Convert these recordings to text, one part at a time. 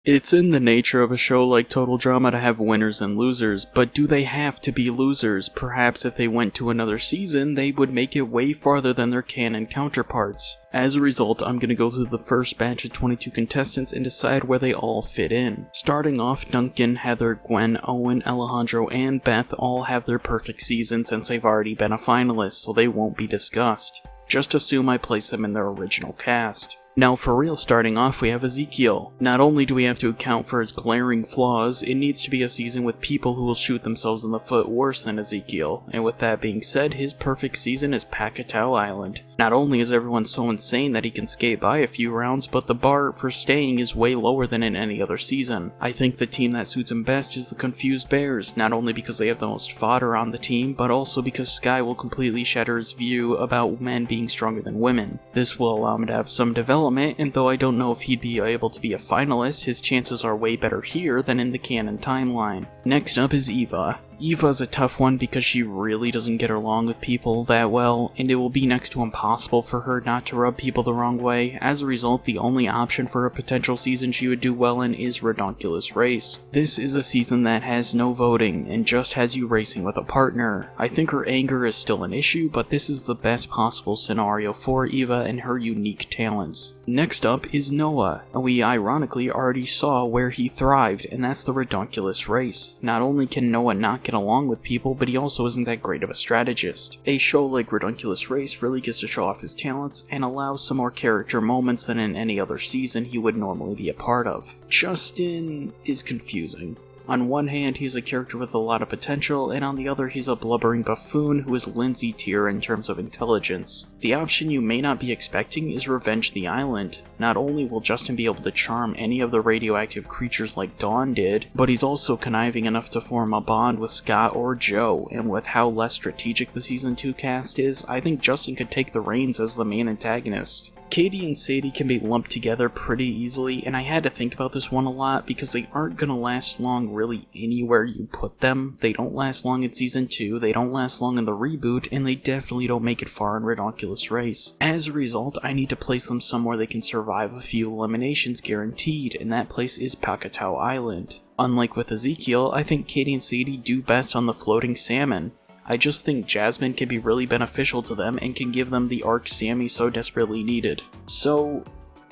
It's in the nature of a show like Total Drama to have winners and losers, but do they have to be losers? Perhaps if they went to another season, they would make it way farther than their canon counterparts. As a result, I'm gonna go through the first batch of 22 contestants and decide where they all fit in. Starting off, Duncan, Heather, Gwen, Owen, Alejandro, and Beth all have their perfect season since they've already been a finalist, so they won't be discussed. Just assume I place them in their original cast. Now for real, starting off we have Ezekiel. Not only do we have to account for his glaring flaws, it needs to be a season with people who will shoot themselves in the foot worse than Ezekiel, and with that being said, his perfect season is Pakatow Island. Not only is everyone so insane that he can skate by a few rounds, but the bar for staying is way lower than in any other season. I think the team that suits him best is the Confused Bears, not only because they have the most fodder on the team, but also because Sky will completely shatter his view about men being stronger than women. This will allow him to have some development, and though I don't know if he'd be able to be a finalist, his chances are way better here than in the canon timeline. Next up is Eva. Eva's a tough one because she really doesn't get along with people that well, and it will be next to impossible for her not to rub people the wrong way. As a result, the only option for a potential season she would do well in is Redonkulous Race. This is a season that has no voting, and just has you racing with a partner. I think her anger is still an issue, but this is the best possible scenario for Eva and her unique talents. Next up is Noah, and we ironically already saw where he thrived, and that's the Redonkulous Race. Not only can Noah not get along with people, but he also isn't that great of a strategist. A show like Redonkulous Race really gets to show off his talents and allows some more character moments than in any other season he would normally be a part of. Justin is confusing. On one hand, he's a character with a lot of potential, and on the other, he's a blubbering buffoon who is Lindsay tier in terms of intelligence. The option you may not be expecting is Revenge the Island. Not only will Justin be able to charm any of the radioactive creatures like Dawn did, but he's also conniving enough to form a bond with Scott or Joe, and with how less strategic the Season 2 cast is, I think Justin could take the reins as the main antagonist. Katie and Sadie can be lumped together pretty easily, and I had to think about this one a lot because they aren't gonna last long really anywhere you put them. They don't last long in Season 2, they don't last long in the reboot, and they definitely don't make it far in Redonkulous Race. As a result, I need to place them somewhere they can survive a few eliminations guaranteed, and that place is Pakatow Island. Unlike with Ezekiel, I think Katie and Sadie do best on the floating salmon. I just think Jasmine can be really beneficial to them and can give them the arc Sammy so desperately needed. So,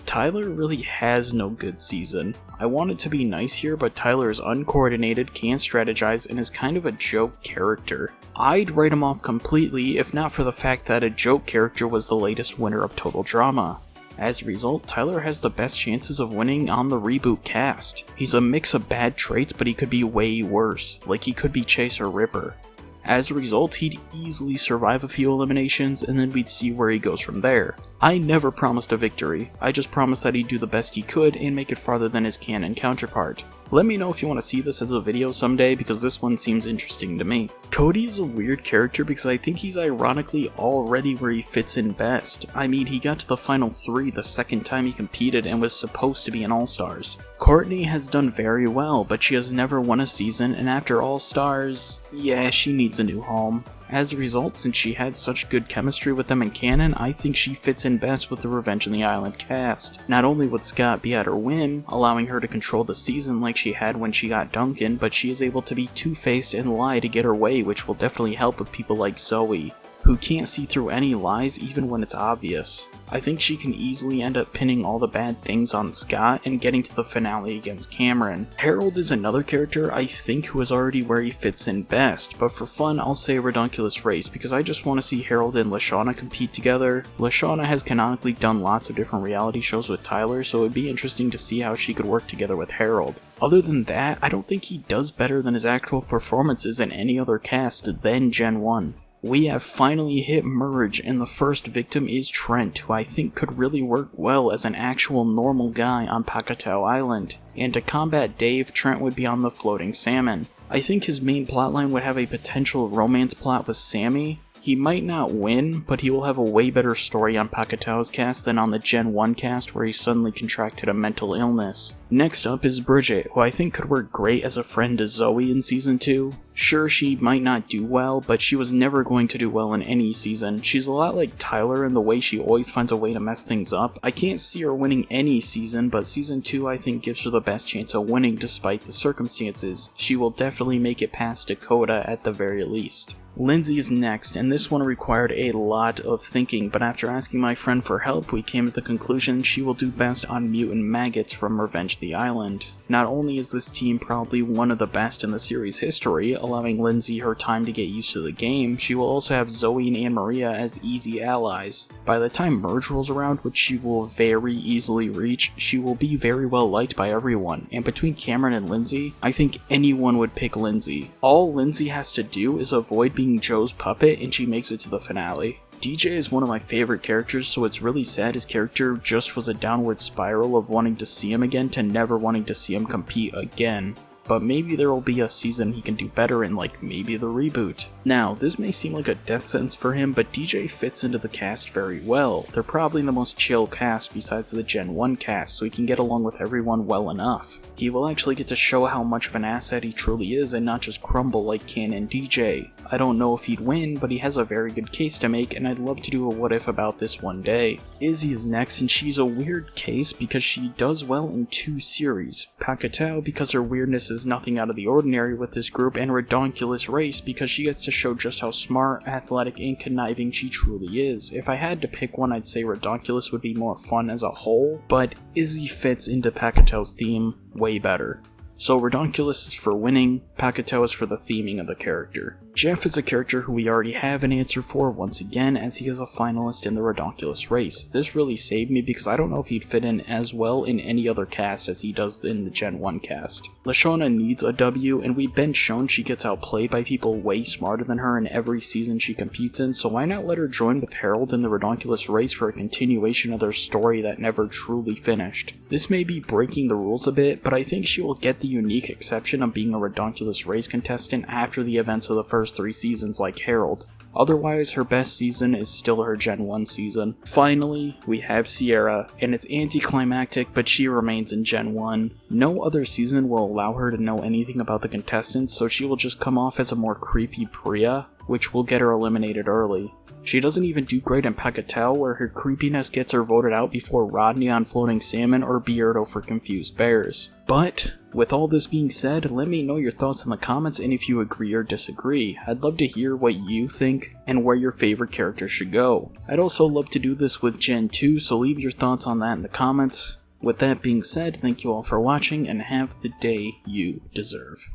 Tyler really has no good season. I want it to be nice here, but Tyler is uncoordinated, can't strategize, and is kind of a joke character. I'd write him off completely if not for the fact that a joke character was the latest winner of Total Drama. As a result, Tyler has the best chances of winning on the reboot cast. He's a mix of bad traits, but he could be way worse, like he could be Chase or Ripper. As a result, he'd easily survive a few eliminations, and then we'd see where he goes from there. I never promised a victory, I just promised that he'd do the best he could and make it farther than his canon counterpart. Let me know if you want to see this as a video someday, because this one seems interesting to me. Cody is a weird character because I think he's ironically already where he fits in best. I mean, he got to the final 3 the second time he competed and was supposed to be an All-Stars. Courtney has done very well, but she has never won a season, and after All-Stars, yeah, she needs a new home. As a result, since she had such good chemistry with them in canon, I think she fits in best with the Revenge on the Island cast. Not only would Scott be at her whim, allowing her to control the season like she had when she got Duncan, but she is able to be two-faced and lie to get her way, which will definitely help with people like Zoe, who can't see through any lies even when it's obvious. I think she can easily end up pinning all the bad things on Scott and getting to the finale against Cameron. Harold is another character I think who is already where he fits in best, but for fun I'll say Redonkulous Race because I just want to see Harold and Lashawna compete together. Lashawna has canonically done lots of different reality shows with Tyler, so it would be interesting to see how she could work together with Harold. Other than that, I don't think he does better than his actual performances in any other cast than Gen 1. We have finally hit merge, and the first victim is Trent, who I think could really work well as an actual normal guy on Pakatow Island. And to combat Dave, Trent would be on the floating salmon. I think his main plotline would have a potential romance plot with Sammy, He might not win, but he will have a way better story on Paketao's cast than on the Gen 1 cast where he suddenly contracted a mental illness. Next up is Bridget, who I think could work great as a friend to Zoe in Season 2. Sure, she might not do well, but she was never going to do well in any season. She's a lot like Tyler in the way she always finds a way to mess things up. I can't see her winning any season, but Season 2 I think gives her the best chance of winning despite the circumstances. She will definitely make it past Dakota at the very least. Lindsay is next, and this one required a lot of thinking, but after asking my friend for help, we came to the conclusion she will do best on mutant maggots from Revenge the Island. Not only is this team probably one of the best in the series' history, allowing Lindsay her time to get used to the game, she will also have Zoe and Anne-Maria as easy allies. By the time Merge rolls around, which she will very easily reach, she will be very well liked by everyone, and between Cameron and Lindsay, I think anyone would pick Lindsay. All Lindsay has to do is avoid being Joe's puppet and she makes it to the finale. DJ is one of my favorite characters, so it's really sad his character just was a downward spiral of wanting to see him again to never wanting to see him compete again. But maybe there will be a season he can do better in, like maybe the reboot. Now, this may seem like a death sentence for him, but DJ fits into the cast very well. They're probably the most chill cast besides the Gen 1 cast, so he can get along with everyone well enough. He will actually get to show how much of an asset he truly is and not just crumble like Canon DJ. I don't know if he'd win, but he has a very good case to make, and I'd love to do a what if about this one day. Izzy is next, and she's a weird case because she does well in two series. Paketao because her weirdness is nothing out of the ordinary with this group, and Redonkulous Race because she gets to show just how smart, athletic, and conniving she truly is. If I had to pick one, I'd say Redonkulous would be more fun as a whole, but Izzy fits into Paketao's theme way better. So Redonkulous is for winning, Paketao is for the theming of the character. Jeff is a character who we already have an answer for once again, as he is a finalist in the Redonkulous Race. This really saved me because I don't know if he'd fit in as well in any other cast as he does in the Gen 1 cast. Lashona needs a W, and we've been shown she gets outplayed by people way smarter than her in every season she competes in, so why not let her join with Harold in the Redonkulous Race for a continuation of their story that never truly finished. This may be breaking the rules a bit, but I think she will get the unique exception of being a Redonkulous Race contestant after the events of the first 3 seasons like Harold. Otherwise, her best season is still her Gen 1 season. Finally, we have Sierra, and it's anticlimactic, but she remains in Gen 1. No other season will allow her to know anything about the contestants, so she will just come off as a more creepy Priya, which will get her eliminated early. She doesn't even do great in Paketao, where her creepiness gets her voted out before Rodney on Floating Salmon or Beardo for Confused Bears. But, with all this being said, let me know your thoughts in the comments and if you agree or disagree. I'd love to hear what you think and where your favorite character should go. I'd also love to do this with Gen 2, so leave your thoughts on that in the comments. With that being said, thank you all for watching and have the day you deserve.